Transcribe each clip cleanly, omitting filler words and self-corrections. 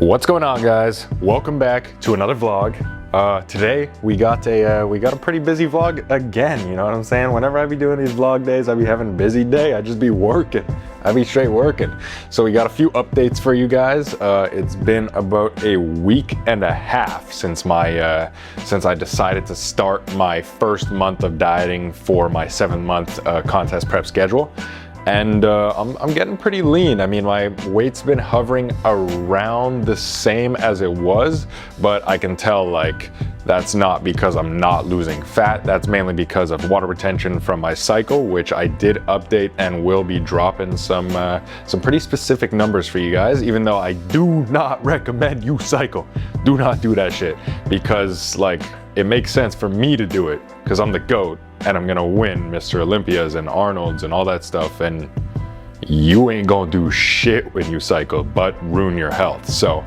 What's going on, guys? Welcome back to another vlog. Today we got a pretty busy vlog again. You know what I'm saying? Whenever I be doing these vlog days, I be having a busy day. I just be working. I be straight working. So we got a few updates for you guys. It's been about a week and a half since I decided to start my first month of dieting for my 7-month contest prep schedule. And I'm getting pretty lean. I mean, my weight's been hovering around the same as it was, but I can tell like that's not because I'm not losing fat. That's mainly because of water retention from my cycle, which I did update and will be dropping some pretty specific numbers for you guys, even though I do not recommend you cycle. Do not do that shit, because like it makes sense for me to do it because I'm the GOAT. And I'm gonna win Mr. Olympias and Arnold's and all that stuff, and you ain't gonna do shit when you cycle but ruin your health. So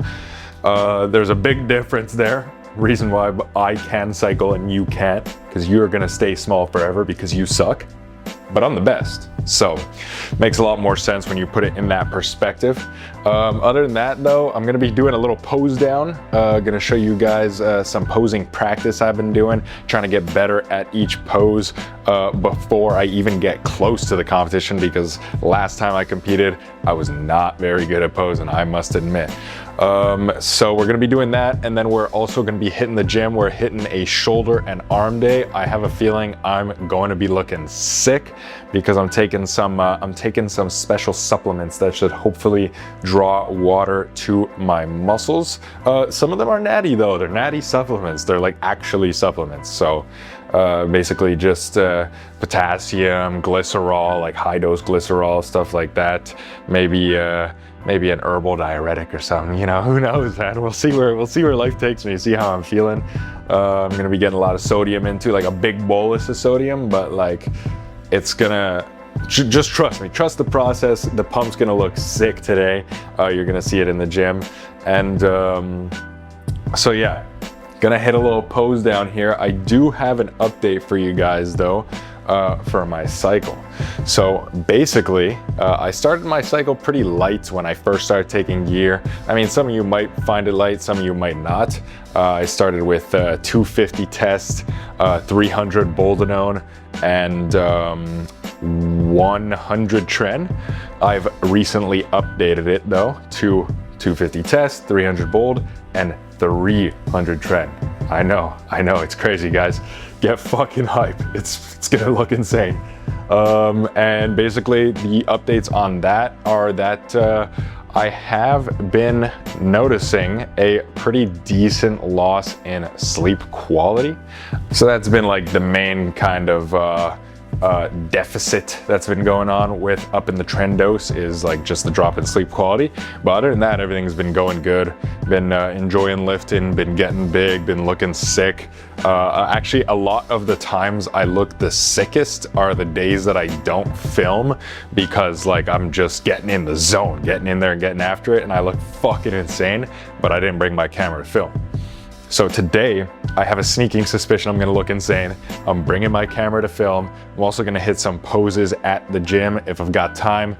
there's a big difference there. Reason why I can cycle and you can't, because you're gonna stay small forever because you suck, but I'm the best. So makes a lot more sense when you put it in that perspective. Other than that though, I'm gonna be doing a little pose down. Gonna show you guys some posing practice I've been doing, trying to get better at each pose before I even get close to the competition, because last time I competed, I was not very good at posing, I must admit. So we're gonna be doing that, and then we're also gonna be hitting the gym. We're hitting a shoulder and arm day. I have a feeling I'm going to be looking sick because I'm taking some special supplements that should hopefully draw water to my muscles. Some of them are natty though. They're natty supplements. They're like actually supplements. So basically just potassium, glycerol, like high dose glycerol, stuff like that. Maybe an herbal diuretic or something, you know, who knows, man. We'll see where life takes me, see how I'm feeling. I'm gonna be getting a lot of sodium into, like a big bolus of sodium, but like it's gonna, just trust me, trust the process. The pump's gonna look sick today. You're gonna see it in the gym. And so yeah, gonna hit a little pose down here. I do have an update for you guys though, for my cycle. So basically, I started my cycle pretty light when I first started taking gear. I mean, some of you might find it light, some of you might not. I started with 250 test, 300 Boldenone, and 100 tren. I've recently updated it though to 250 test, 300 bold, and 300 tren. I know, it's crazy, guys. Get fucking hype. It's gonna look insane. And basically the updates on that are that I have been noticing a pretty decent loss in sleep quality. So that's been like the main kind of deficit that's been going on with up in the trend dose, is like just the drop in sleep quality. But other than that, everything's been going good. Been enjoying lifting, been getting big, been looking sick. Actually, a lot of the times I look the sickest are the days that I don't film, because like I'm just getting in the zone, getting in there and getting after it, and I look fucking insane, but I didn't bring my camera to film. So today, I have a sneaking suspicion I'm gonna look insane. I'm bringing my camera to film. I'm also gonna hit some poses at the gym if I've got time,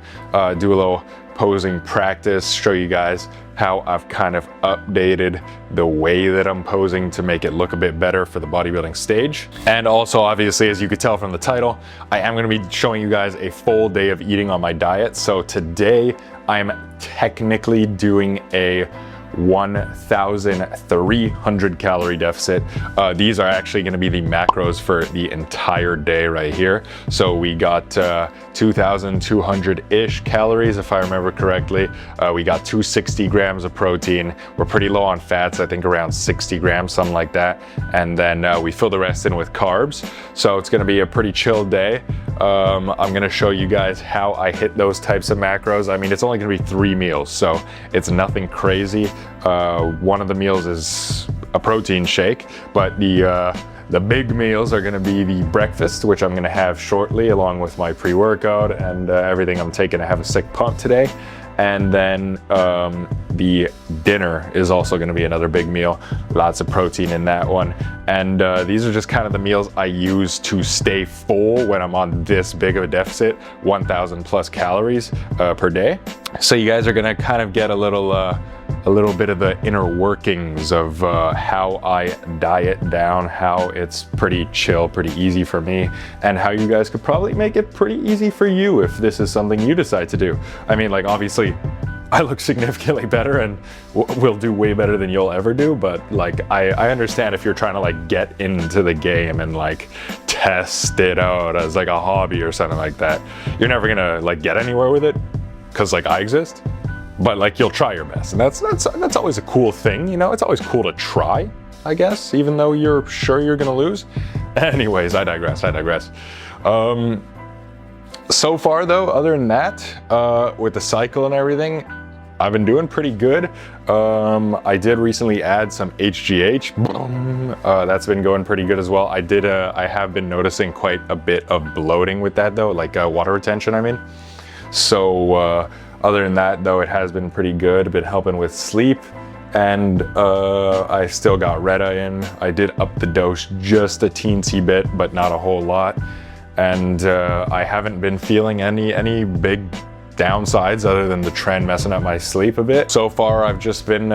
do a little posing practice, show you guys how I've kind of updated the way that I'm posing to make it look a bit better for the bodybuilding stage. And also, obviously, as you could tell from the title, I am gonna be showing you guys a full day of eating on my diet. So today, I'm technically doing a 1,300 calorie deficit. These are actually going to be the macros for the entire day right here. So we got 2,200-ish calories, if I remember correctly. We got 260 grams of protein. We're pretty low on fats, I think around 60 grams, something like that. And then we fill the rest in with carbs. So it's going to be a pretty chill day. I'm going to show you guys how I hit those types of macros. I mean, it's only going to be 3 meals, so it's nothing crazy. One of the meals is a protein shake, but the big meals are going to be the breakfast, which I'm going to have shortly, along with my pre-workout and everything I'm taking to have a sick pump today. And then the dinner is also going to be another big meal, lots of protein in that one. And these are just kind of the meals I use to stay full when I'm on this big of a deficit, 1,000 plus calories per day. So you guys are going to kind of get a little a little bit of the inner workings of how I diet down, how it's pretty chill, pretty easy for me, and how you guys could probably make it pretty easy for you if this is something you decide to do. I mean, like, obviously, I look significantly better and will do way better than you'll ever do, but like, I understand if you're trying to like get into the game and like test it out as like a hobby or something like that. You're never gonna like get anywhere with it because like I exist, but like you'll try your best, and that's always a cool thing, you know. It's always cool to try, I guess, even though you're sure you're gonna lose. Anyways, I digress. So far though, other than that, with the cycle and everything, I've been doing pretty good. I did recently add some HGH. That's been going pretty good as well. I have been noticing quite a bit of bloating with that though, like water retention, I mean. So other than that though, it has been pretty good. Been helping with sleep, and I still got Retta in. I did up the dose just a teensy bit, but not a whole lot. And I haven't been feeling any big downsides other than the trend messing up my sleep a bit. So far, I've just been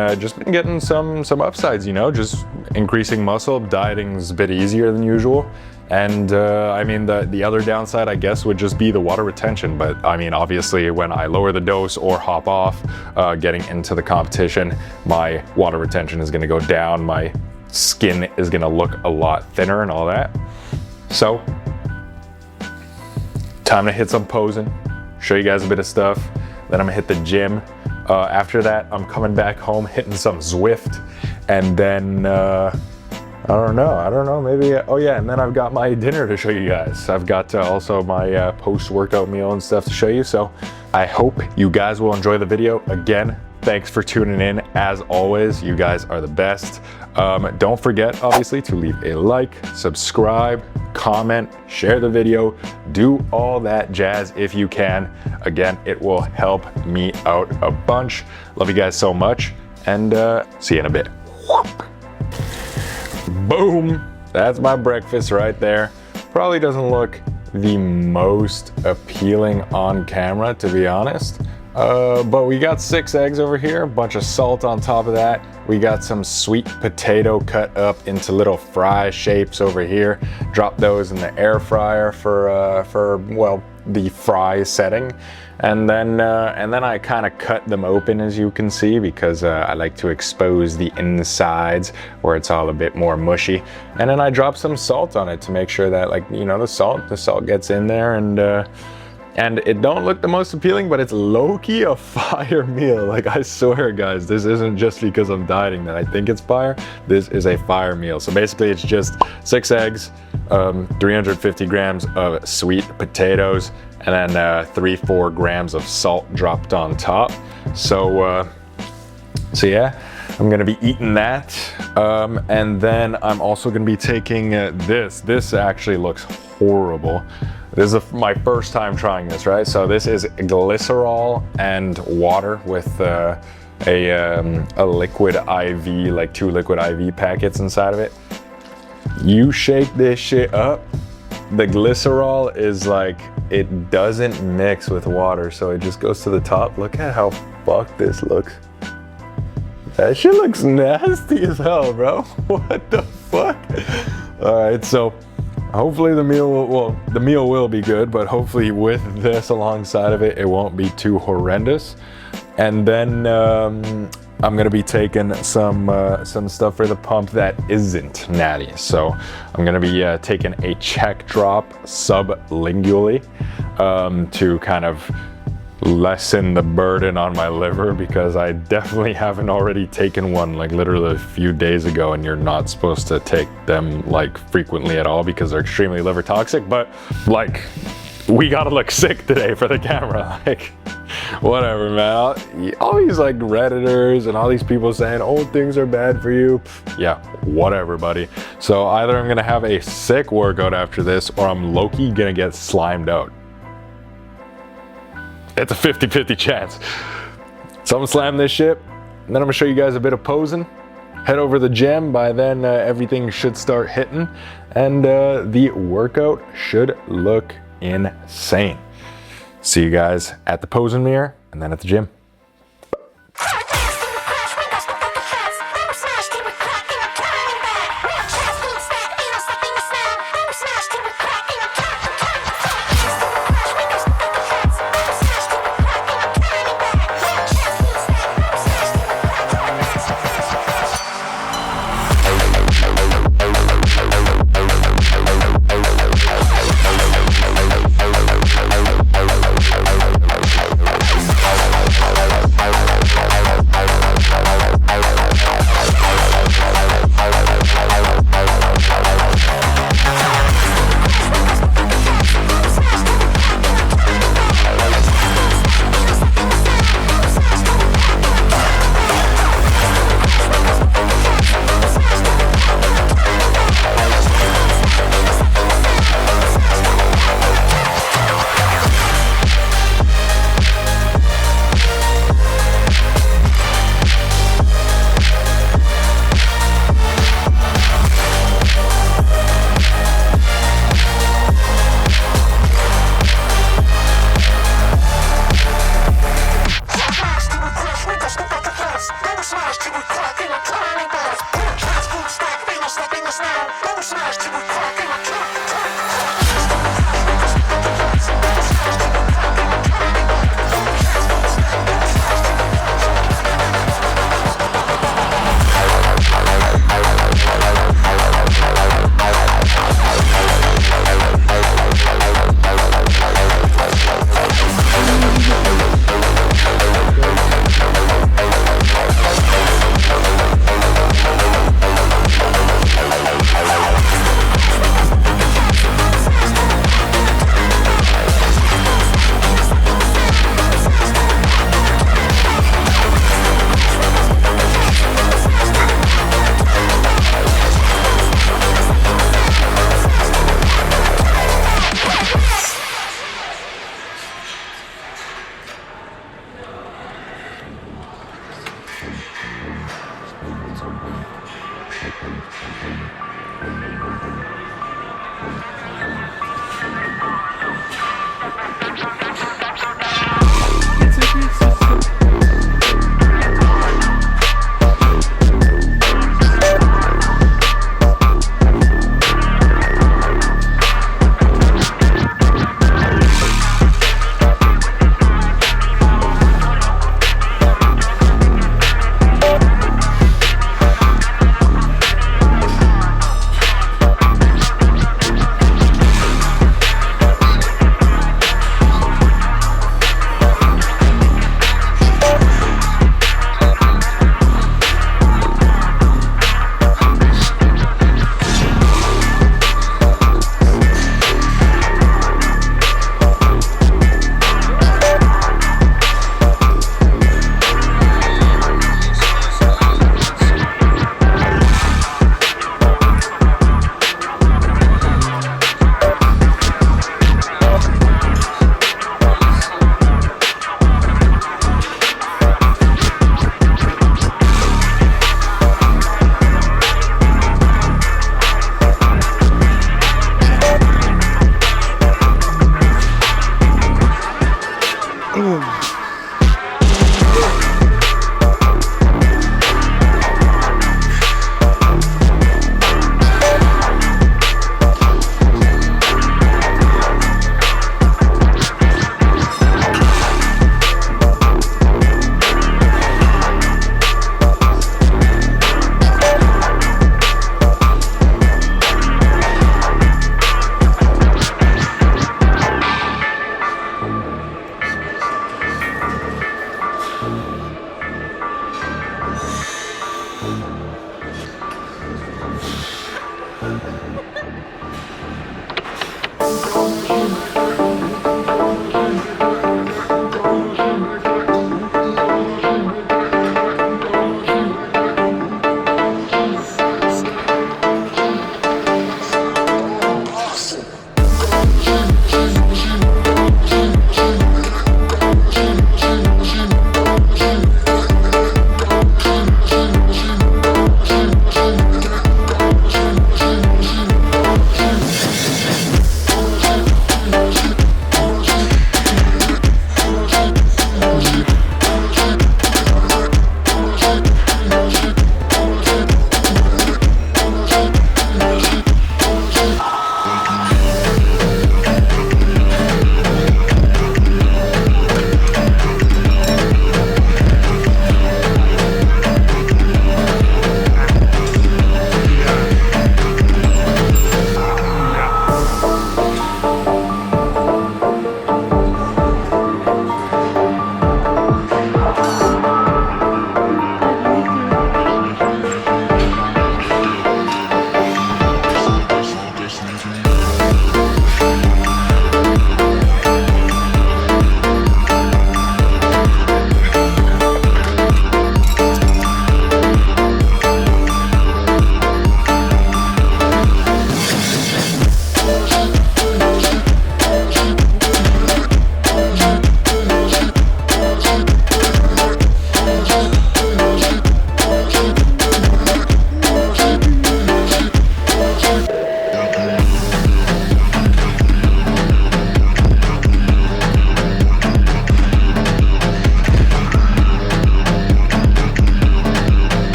getting some upsides, you know, just increasing muscle. Dieting's a bit easier than usual. And I mean, the other downside, I guess, would just be the water retention. But I mean, obviously, when I lower the dose or hop off, getting into the competition, my water retention is gonna go down. My skin is gonna look a lot thinner and all that. So, time to hit some posing. Show you guys a bit of stuff, then I'm gonna hit the gym. After that, I'm coming back home, hitting some Zwift, and then I don't know, maybe, oh yeah, and then I've got my dinner to show you guys. I've got also my post-workout meal and stuff to show you, so I hope you guys will enjoy the video. Again, thanks for tuning in. As always, you guys are the best. Don't forget, obviously, to leave a like, subscribe, comment, share the video, do all that jazz if you can. Again, it will help me out a bunch. Love you guys so much, and see you in a bit. Boom! That's my breakfast right there. Probably doesn't look the most appealing on camera, to be honest. But we got 6 eggs over here, a bunch of salt on top of that. We got some sweet potato cut up into little fry shapes over here. Drop those in the air fryer for well, the fry setting. And then I kind of cut them open, as you can see, because I like to expose the insides where it's all a bit more mushy. And then I drop some salt on it to make sure that, like, you know, the salt gets in there, and it don't look the most appealing, but it's low-key a fire meal. Like, I swear, guys, this isn't just because I'm dieting that I think it's fire. This is a fire meal. So basically, it's just 6 eggs, 350 grams of sweet potatoes, and then 3-4 grams of salt dropped on top. So yeah, I'm gonna be eating that. And then I'm also gonna be taking this. This actually looks horrible. This is my first time trying this, right? So this is glycerol and water with a liquid IV, like 2 liquid IV packets inside of it. You shake this shit up. The glycerol is like, it doesn't mix with water, so it just goes to the top. Look at how fucked this looks. That shit looks nasty as hell, bro. What the fuck? All right, so hopefully the meal will be good, but hopefully with this alongside of it, it won't be too horrendous. And then I'm gonna be taking some stuff for the pump that isn't natty. So I'm gonna be taking a check drop sublingually to kind of lessen the burden on my liver, because I definitely haven't already taken one like literally a few days ago, and you're not supposed to take them like frequently at all because they're extremely liver toxic. But like, we gotta look sick today for the camera. Like, whatever, man. All these like Redditors and all these people saying, oh, things are bad for you. Yeah, whatever, buddy. So either I'm gonna have a sick workout after this, or I'm low-key gonna get slimed out. It's a 50-50 chance. So I'm gonna slam this shit, and then I'm gonna show you guys a bit of posing. Head over to the gym. By then, everything should start hitting, and the workout should look insane. See you guys at the posing mirror, and then at the gym.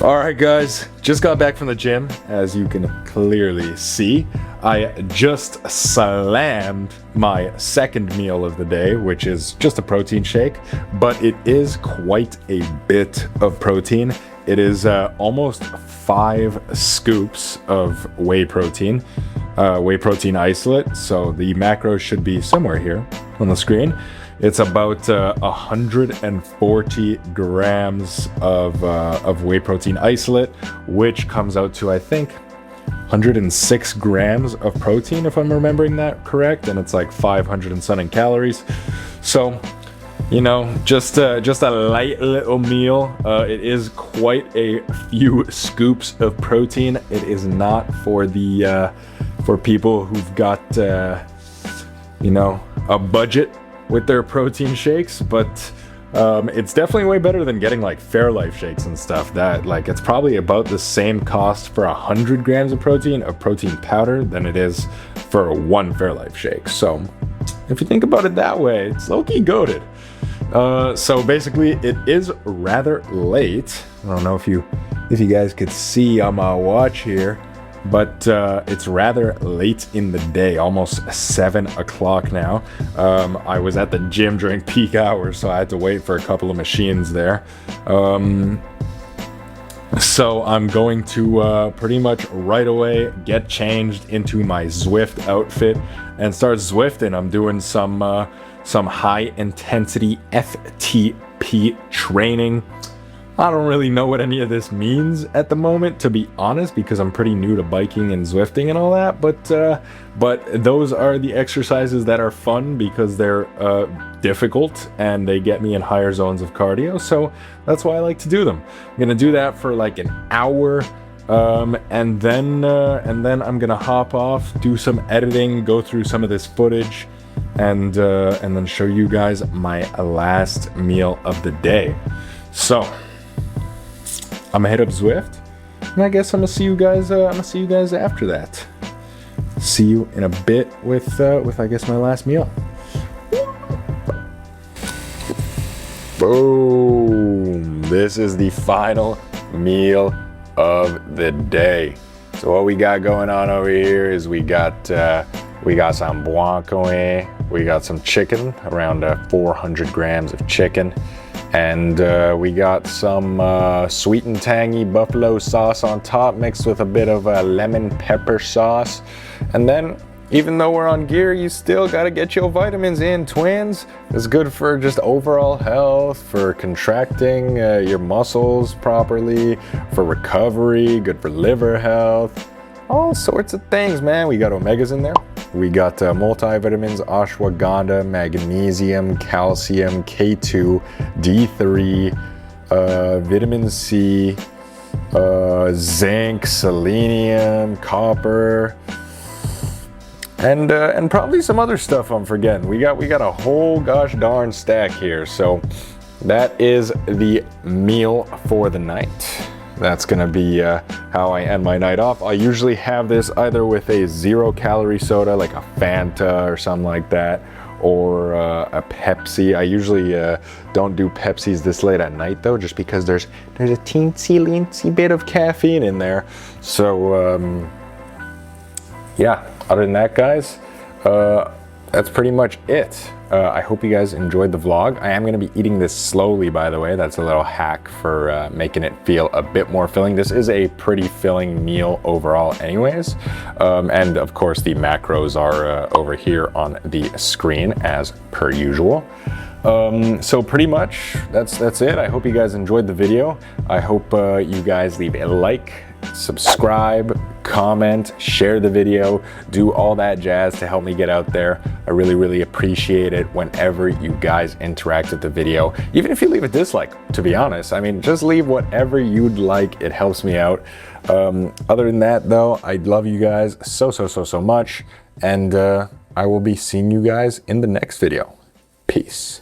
All right, guys, just got back from the gym. As you can clearly see, I just slammed my second meal of the day, which is just a protein shake, but it is quite a bit of protein. It is almost 5 scoops of whey protein isolate. So the macros should be somewhere here on the screen. It's about 140 grams of whey protein isolate, which comes out to, I think, 106 grams of protein, if I'm remembering that correct, and it's like 500 and something calories. So, you know, just a light little meal. It is quite a few scoops of protein. It is not for the for people who've got you know, a budget with their protein shakes, but it's definitely way better than getting like Fairlife shakes and stuff. That, like, it's probably about the same cost for 100 grams of protein powder than it is for one Fairlife shake. So if you think about it that way, it's low-key goated. So basically it is rather late. I don't know if you guys could see on my watch here, but it's rather late in the day, almost 7 o'clock now. I was at the gym during peak hours, so I had to wait for a couple of machines there. So I'm going to pretty much right away get changed into my Zwift outfit and start Zwifting. I'm doing some high intensity FTP training. I don't really know what any of this means at the moment, to be honest, because I'm pretty new to biking and Zwifting and all that, but those are the exercises that are fun because they're difficult and they get me in higher zones of cardio, so that's why I like to do them. I'm gonna do that for like an hour, and then I'm gonna hop off, do some editing, go through some of this footage, and then show you guys my last meal of the day. So I'm gonna head up Zwift, and I guess I'm gonna see you guys. After that. See you in a bit with I guess my last meal. Boom! This is the final meal of the day. So what we got going on over here is we got some guacamole, we got some chicken, around 400 grams of chicken. And we got some sweet and tangy buffalo sauce on top, mixed with a bit of lemon pepper sauce. And then, even though we're on gear, you still gotta get your vitamins in, twins. It's good for just overall health, for contracting your muscles properly, for recovery, good for liver health, all sorts of things, man. We got omegas in there. We got multivitamins, ashwagandha, magnesium, calcium, K2, D3, vitamin C, zinc, selenium, copper, and probably some other stuff I'm forgetting. We got a whole gosh darn stack here. So that is the meal for the night. That's gonna be how I end my night off. I usually have this either with a 0-calorie soda, like a Fanta or something like that, or a Pepsi. I usually don't do Pepsis this late at night though, just because there's a teensy bit of caffeine in there. So yeah, other than that, guys, that's pretty much it. I hope you guys enjoyed the vlog. I am going to be eating this slowly, by the way. That's a little hack for making it feel a bit more filling. This is a pretty filling meal overall anyways. And of course the macros are over here on the screen as per usual. So pretty much that's it. I hope you guys enjoyed the video. I hope you guys leave a like, subscribe, comment, share the video, do all that jazz to help me get out there. I really, really appreciate it whenever you guys interact with the video. Even if you leave a dislike, to be honest. I mean, just leave whatever you'd like. It helps me out. Other than that, though, I love you guys so much. And I will be seeing you guys in the next video. Peace.